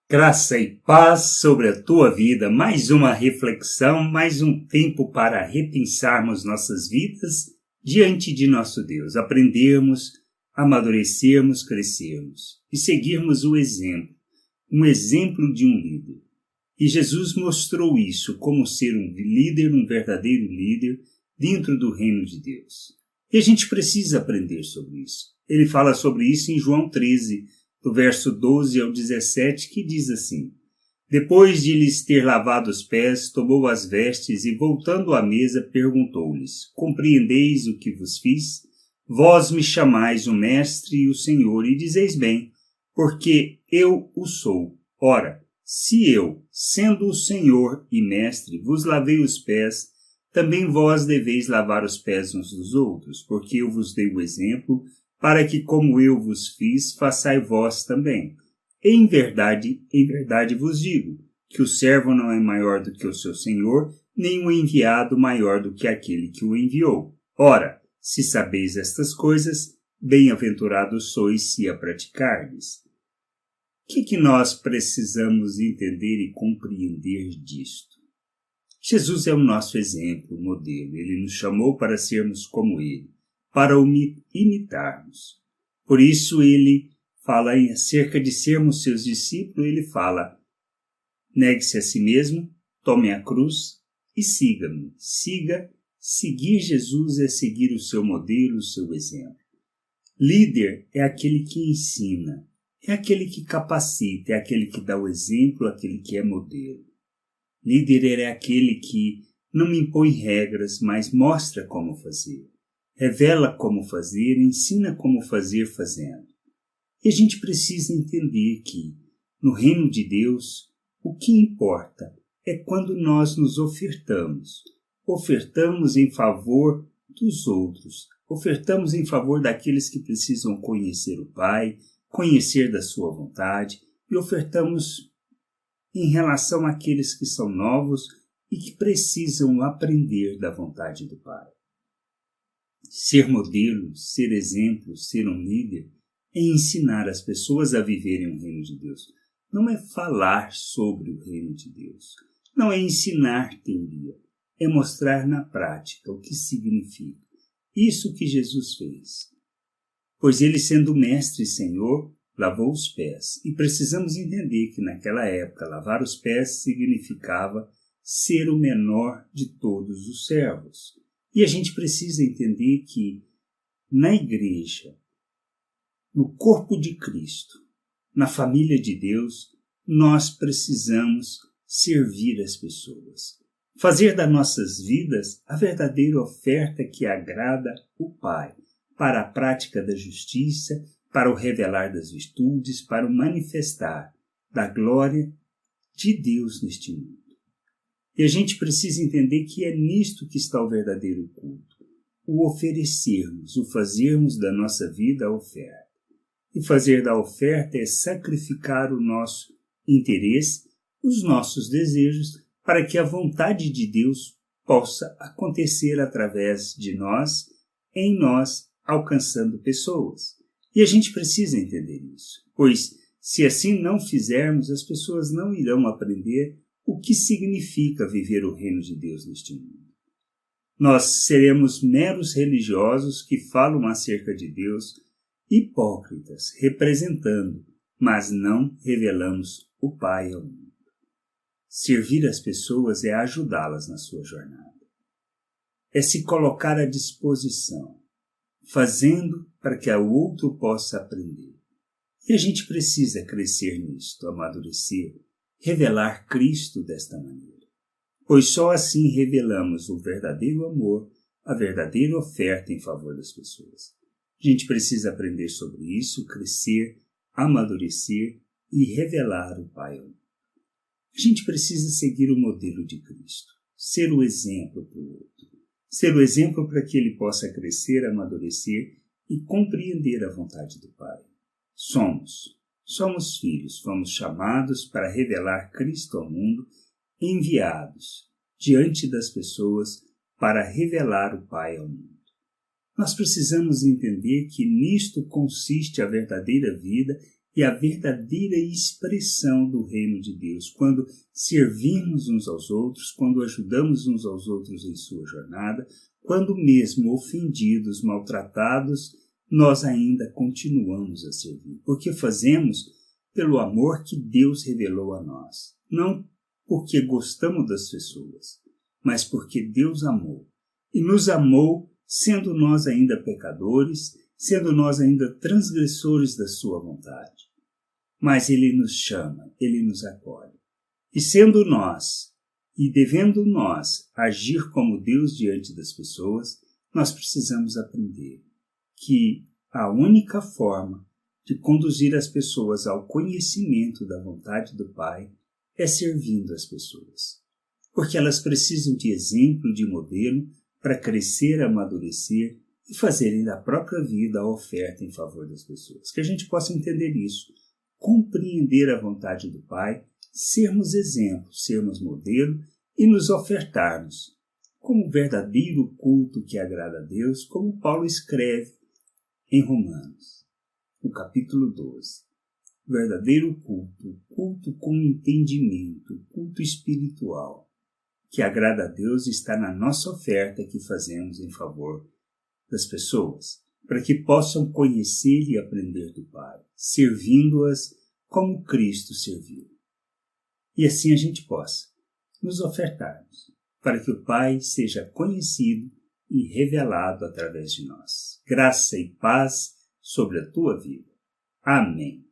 Graça e paz sobre a tua vida, mais uma reflexão, mais um tempo para repensarmos nossas vidas diante de nosso Deus, aprendermos, amadurecermos, crescermos e seguirmos o exemplo, um exemplo de um líder. E Jesus mostrou isso como ser um líder, um verdadeiro líder dentro do reino de Deus. E a gente precisa aprender sobre isso. Ele fala sobre isso em João 13, do verso 12 ao 17, que diz assim: Depois de lhes ter lavado os pés, tomou as vestes e, voltando à mesa, perguntou-lhes: Compreendeis o que vos fiz? Vós me chamais o Mestre e o Senhor, e dizeis bem, porque eu o sou. Ora, se eu, sendo o Senhor e Mestre, vos lavei os pés, também vós deveis lavar os pés uns dos outros, porque eu vos dei o exemplo, para que, como eu vos fiz, façai vós também. Em verdade vos digo, que o servo não é maior do que o seu senhor, nem o enviado maior do que aquele que o enviou. Ora, se sabeis estas coisas, bem-aventurados sois se a praticardes. O que nós precisamos entender e compreender disto? Jesus é o nosso exemplo, modelo. Ele nos chamou para sermos como ele, para o imitarmos. Por isso ele fala acerca de sermos seus discípulos, ele fala: negue-se a si mesmo, tome a cruz e siga-me. Seguir Jesus é seguir o seu modelo, o seu exemplo. Líder é aquele que ensina, é aquele que capacita, é aquele que dá o exemplo, aquele que é modelo. Líder é aquele que não impõe regras, mas mostra como fazer. Revela como fazer, ensina como fazer fazendo. E a gente precisa entender que, no reino de Deus, o que importa é quando nós nos ofertamos. Ofertamos em favor dos outros. Ofertamos em favor daqueles que precisam conhecer o Pai, conhecer da sua vontade, e ofertamos em relação àqueles que são novos e que precisam aprender da vontade do Pai. Ser modelo, ser exemplo, ser um líder é ensinar as pessoas a viverem o reino de Deus. Não é falar sobre o reino de Deus. Não é ensinar teoria. É mostrar na prática o que significa. Isso que Jesus fez. Pois ele, sendo mestre e senhor, lavou os pés. E precisamos entender que naquela época lavar os pés significava ser o menor de todos os servos. E a gente precisa entender que na igreja, no corpo de Cristo, na família de Deus, nós precisamos servir as pessoas. Fazer das nossas vidas a verdadeira oferta que agrada o Pai, para a prática da justiça, para o revelar das virtudes, para o manifestar da glória de Deus neste mundo. E a gente precisa entender que é nisto que está o verdadeiro culto. O oferecermos, o fazermos da nossa vida a oferta. E fazer da oferta é sacrificar o nosso interesse, os nossos desejos, para que a vontade de Deus possa acontecer através de nós, em nós, alcançando pessoas. E a gente precisa entender isso, pois se assim não fizermos, as pessoas não irão aprender o que significa viver o reino de Deus neste mundo. Nós seremos meros religiosos que falam acerca de Deus, hipócritas, representando, mas não revelamos o Pai ao mundo. Servir as pessoas é ajudá-las na sua jornada. É se colocar à disposição, fazendo para que o outro possa aprender. E a gente precisa crescer nisto, amadurecer, revelar Cristo desta maneira. Pois só assim revelamos o verdadeiro amor, a verdadeira oferta em favor das pessoas. A gente precisa aprender sobre isso, crescer, amadurecer e revelar o Pai ao mundo. A gente precisa seguir o modelo de Cristo, ser o exemplo para o outro, ser o exemplo para que ele possa crescer, amadurecer e compreender a vontade do Pai. Somos filhos, fomos chamados para revelar Cristo ao mundo, enviados diante das pessoas para revelar o Pai ao mundo. Nós precisamos entender que nisto consiste a verdadeira vida e a verdadeira expressão do reino de Deus, quando servimos uns aos outros, quando ajudamos uns aos outros em sua jornada, quando mesmo ofendidos, maltratados, nós ainda continuamos a servir, porque fazemos pelo amor que Deus revelou a nós, não porque gostamos das pessoas, mas porque Deus amou, e nos amou sendo nós ainda pecadores, sendo nós ainda transgressores da sua vontade. Mas Ele nos chama, Ele nos acolhe. E sendo nós, e devendo nós agir como Deus diante das pessoas, nós precisamos aprender que a única forma de conduzir as pessoas ao conhecimento da vontade do Pai é servindo as pessoas. Porque elas precisam de exemplo, de modelo, para crescer, amadurecer e fazerem da própria vida a oferta em favor das pessoas. Que a gente possa entender isso, compreender a vontade do Pai, sermos exemplo, sermos modelo e nos ofertarmos como verdadeiro culto que agrada a Deus, como Paulo escreve em Romanos, no capítulo 12. Verdadeiro culto, culto com entendimento, culto espiritual, que agrada a Deus está na nossa oferta que fazemos em favor das pessoas, para que possam conhecer e aprender do Pai, servindo-as como Cristo serviu. E assim a gente possa nos ofertarmos, para que o Pai seja conhecido e revelado através de nós. Graça e paz sobre a tua vida. Amém.